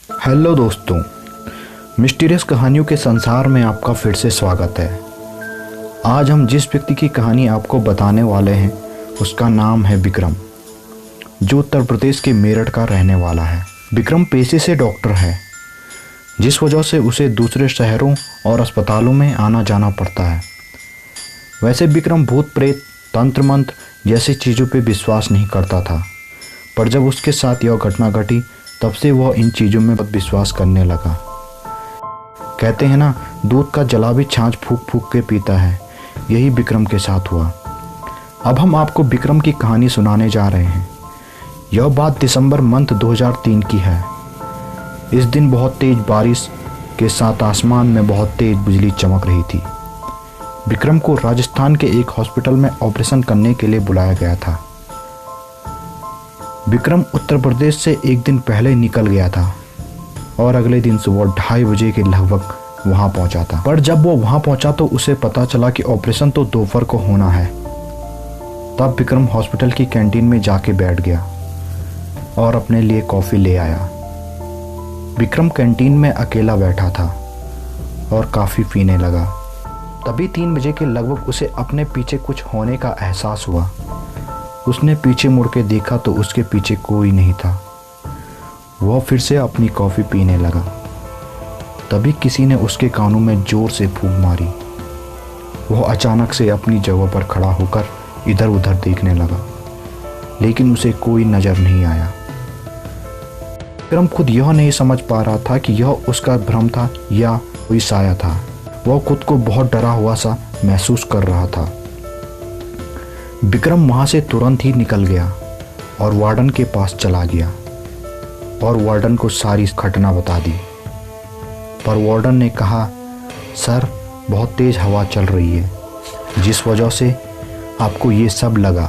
Hello दोस्तों, mysterious कहानियों के संसार में आपका फिर से स्वागत है। आज हम जिस व्यक्ति की कहानी आपको बताने वाले हैं उसका नाम है विक्रम, जो उत्तर प्रदेश के मेरठ का रहने वाला है। विक्रम पेशे से डॉक्टर है, जिस वजह से उसे दूसरे शहरों और अस्पतालों में आना जाना पड़ता है। वैसे विक्रम भूत प्रेत, तंत्र मंत्र जैसी चीज़ों पे विश्वास नहीं करता था, पर जब उसके साथ यह घटना घटी तब से वह इन चीज़ों में विश्वास करने लगा। कहते हैं ना, दूध का जला भी छाछ फूंक फूंक के पीता है, यही विक्रम के साथ हुआ। अब हम आपको विक्रम की कहानी सुनाने जा रहे हैं। यह बात दिसंबर मंथ 2003 की है। इस दिन बहुत तेज बारिश के साथ आसमान में बहुत तेज बिजली चमक रही थी। विक्रम को राजस्थान के एक हॉस्पिटल में ऑपरेशन करने के लिए बुलाया गया था। विक्रम उत्तर प्रदेश से एक दिन पहले निकल गया था और अगले दिन सुबह 2:30 बजे के लगभग वहां पहुंचा था। पर जब वो वहां पहुंचा तो उसे पता चला कि ऑपरेशन तो दोपहर को होना है। तब विक्रम हॉस्पिटल की कैंटीन में जाके बैठ गया और अपने लिए कॉफ़ी ले आया। विक्रम कैंटीन में अकेला बैठा था और काफ़ी पीने लगा। तभी 3 बजे के लगभग उसे अपने पीछे कुछ होने का एहसास हुआ। उसने पीछे मुड़ के देखा तो उसके पीछे कोई नहीं था। वह फिर से अपनी कॉफ़ी पीने लगा। तभी किसी ने उसके कानों में ज़ोर से फूंक मारी। वह अचानक से अपनी जगह पर खड़ा होकर इधर उधर देखने लगा, लेकिन उसे कोई नज़र नहीं आया। विक्रम खुद यह नहीं समझ पा रहा था कि यह उसका भ्रम था या कोई साया था। वह खुद को बहुत डरा हुआ सा महसूस कर रहा था। विक्रम वहाँ से तुरंत ही निकल गया और वार्डन के पास चला गया और वार्डन को सारी घटना बता दी। पर वार्डन ने कहा, सर बहुत तेज़ हवा चल रही है, जिस वजह से आपको ये सब लगा।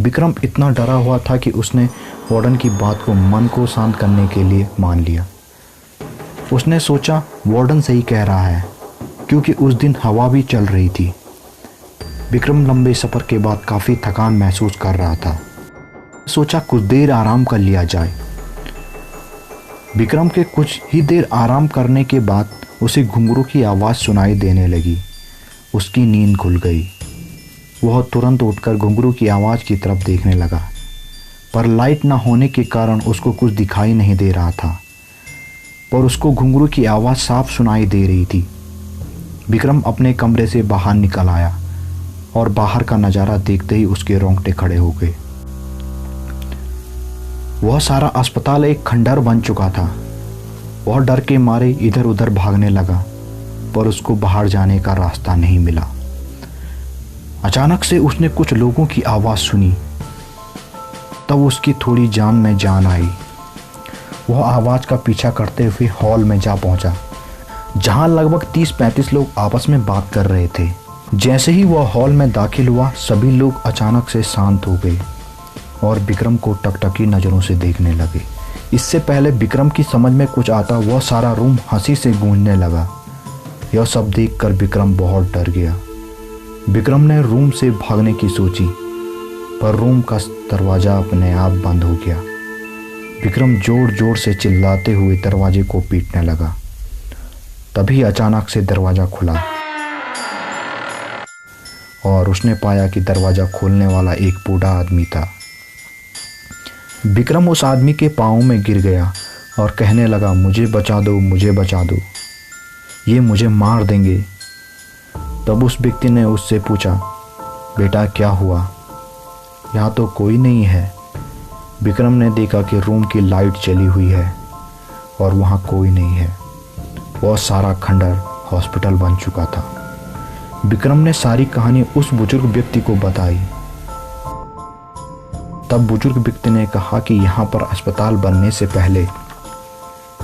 विक्रम इतना डरा हुआ था कि उसने वार्डन की बात को मन को शांत करने के लिए मान लिया। उसने सोचा वार्डन सही कह रहा है, क्योंकि उस दिन हवा भी चल रही थी। विक्रम लंबे सफ़र के बाद काफ़ी थकान महसूस कर रहा था। सोचा कुछ देर आराम कर लिया जाए। विक्रम के कुछ ही देर आराम करने के बाद उसे घुंघरू की आवाज़ सुनाई देने लगी। उसकी नींद खुल गई। वह तुरंत उठकर घुंघरू की आवाज़ की तरफ देखने लगा, पर लाइट न होने के कारण उसको कुछ दिखाई नहीं दे रहा था, पर उसको घुंघरू की आवाज़ साफ सुनाई दे रही थी। विक्रम अपने कमरे से बाहर निकल आया और बाहर का नज़ारा देखते ही उसके रोंगटे खड़े हो गए। वह सारा अस्पताल एक खंडहर बन चुका था। वह डर के मारे इधर उधर भागने लगा, पर उसको बाहर जाने का रास्ता नहीं मिला। अचानक से उसने कुछ लोगों की आवाज़ सुनी। तब उसकी थोड़ी जान में जान आई। वह आवाज़ का पीछा करते हुए हॉल में जा पहुंचा, जहां लगभग 30-35 लोग आपस में बात कर रहे थे। जैसे ही वह हॉल में दाखिल हुआ, सभी लोग अचानक से शांत हो गए और विक्रम को टकटकी नज़रों से देखने लगे। इससे पहले विक्रम की समझ में कुछ आता, वह सारा रूम हंसी से गूंजने लगा। यह सब देखकर विक्रम बहुत डर गया। विक्रम ने रूम से भागने की सोची, पर रूम का दरवाज़ा अपने आप बंद हो गया। विक्रम ज़ोर ज़ोर से चिल्लाते हुए दरवाजे को पीटने लगा। तभी अचानक से दरवाज़ा खुला और उसने पाया कि दरवाज़ा खोलने वाला एक बूढ़ा आदमी था। विक्रम उस आदमी के पाँव में गिर गया और कहने लगा, मुझे बचा दो, मुझे बचा दो, ये मुझे मार देंगे। तब उस व्यक्ति ने उससे पूछा, बेटा क्या हुआ? यहाँ तो कोई नहीं है। विक्रम ने देखा कि रूम की लाइट चली हुई है और वहाँ कोई नहीं है। वह सारा खंडहर हॉस्पिटल बन चुका था। विक्रम ने सारी कहानी उस बुजुर्ग व्यक्ति को बताई। तब बुजुर्ग व्यक्ति ने कहा कि यहाँ पर अस्पताल बनने से पहले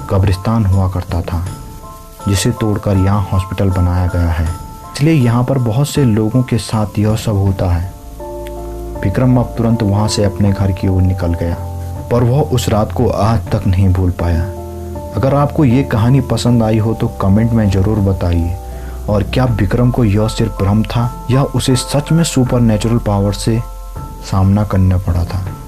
कब्रिस्तान हुआ करता था, जिसे तोड़कर यहाँ हॉस्पिटल बनाया गया है। इसलिए यहाँ पर बहुत से लोगों के साथ यह सब होता है। विक्रम अब तुरंत वहाँ से अपने घर की ओर निकल गया, पर वह उस रात को आज तक नहीं भूल पाया। अगर आपको ये कहानी पसंद आई हो तो कमेंट में ज़रूर बताइए। और क्या विक्रम को यह सिर्फ भ्रम था या उसे सच में सुपर नेचुरल पावर से सामना करना पड़ा था?